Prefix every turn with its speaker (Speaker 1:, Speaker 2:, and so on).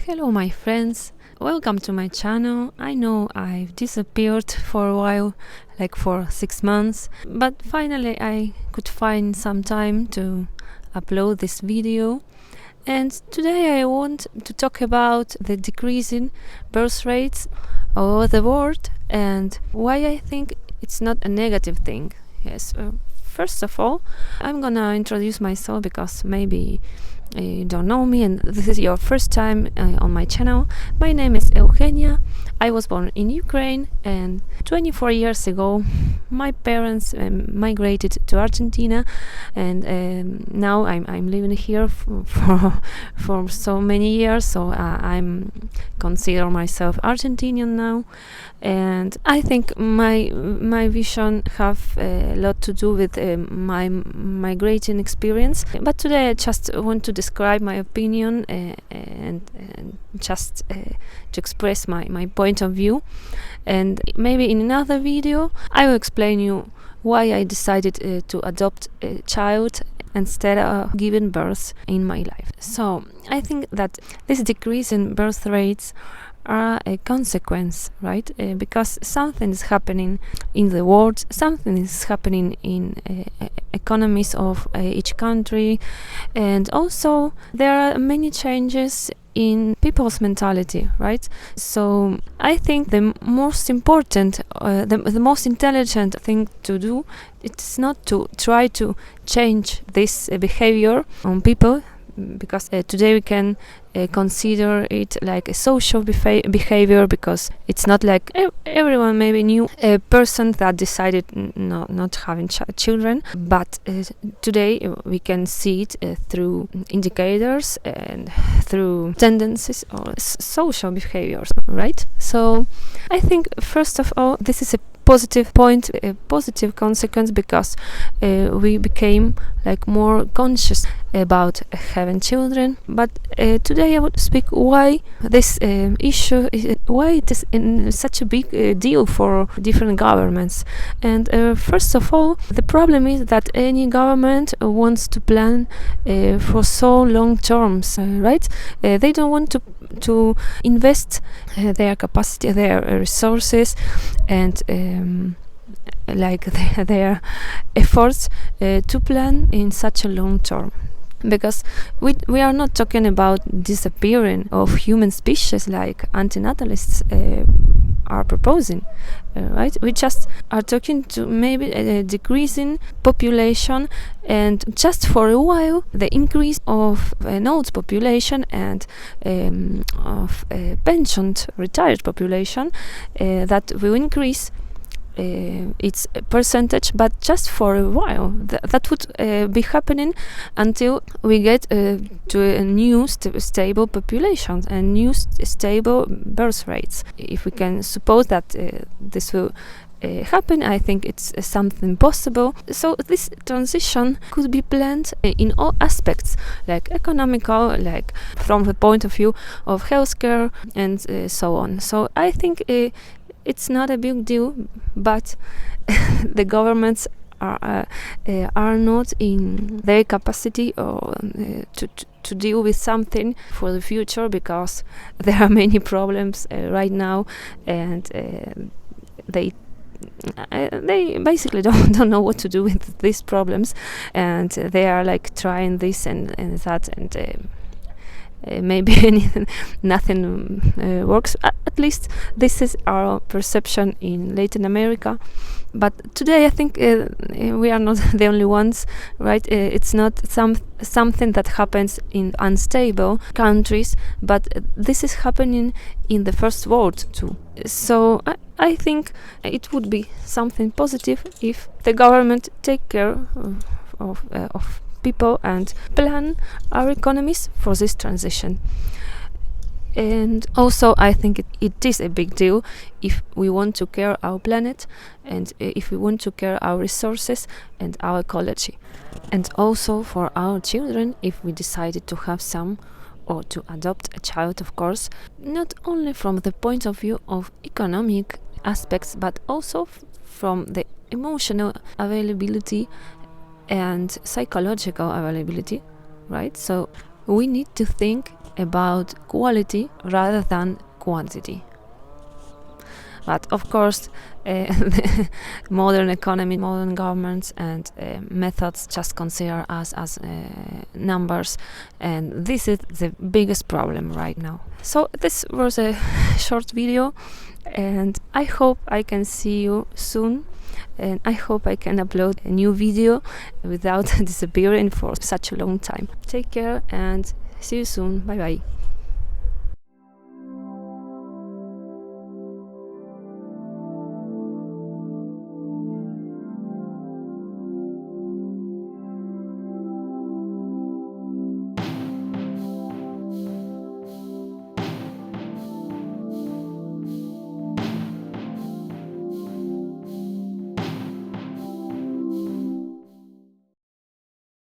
Speaker 1: Hello my friends, welcome to my channel. I know I've disappeared for a while, like for 6 months, but finally I could find some time to upload this video. And today I want to talk about the decreasing birth rates all over the world and why I think it's not a negative thing. Yes, first of all, I'm gonna introduce myself because maybe you don't know me and this is your first time on my channel. My name is Eugenia. I was born in Ukraine and 24 years ago my parents migrated to Argentina, and now I'm living here for so many years, so I'm consider myself Argentinian now. And I think my vision have a lot to do with my migrating experience, but today I just want to describe my opinion and just to express my point of view. And maybe in another video I will explain you why I decided to adopt a child instead of giving birth in my life. So I think that this decrease in birth rates are a consequence, right? Because something is happening in the world, something is happening in economies of each country, and also there are many changes in people's mentality, right? So I think the most important, the most intelligent thing to do, it's not to try to change this behavior on people, because today we can consider it like a social behavior, because it's not like everyone maybe knew a person that decided not having children, but today we can see it through indicators and through tendencies or social behaviors, right? So I think first of all this is a positive point, a positive consequence, because we became like more conscious about having children. But today I would speak why this issue is, why it is in such a big deal for different governments. And first of all, the problem is that any government wants to plan for so long terms, right? They don't want to invest their capacity, their resources, and like their efforts to plan in such a long term, because we are not talking about disappearing of human species like antinatalists are proposing, right? We just are talking to maybe a decreasing population, and just for a while the increase of an old population and of a pensioned retired population that will increase its percentage, but just for a while. That would be happening until we get to a new stable population and new stable birth rates. If we can suppose that this will happen, I think it's something possible. So this transition could be planned in all aspects, like economical, like from the point of view of healthcare and so on. So I think it's not a big deal, but the governments are not in their capacity or to deal with something for the future, because there are many problems right now, and they basically don't know what to do with these problems, and they are like trying this and that, and maybe nothing works. At least this is our perception in Latin America. But today I think we are not the only ones, right? It's not something that happens in unstable countries, but this is happening in the first world too. So I think it would be something positive if the government take care of people and plan our economies for this transition. And also I think it is a big deal if we want to care our planet, and if we want to care our resources and our ecology, and also for our children if we decided to have some, or to adopt a child, of course, not only from the point of view of economic aspects, but also from the emotional availability and psychological availability, right? So we need to think about quality rather than quantity. But of course, the modern economy, modern governments and methods just consider us as numbers, and this is the biggest problem right now. So this was a short video, and I hope I can see you soon, and I hope I can upload a new video without disappearing for such a long time. Take care and see you soon. Bye bye.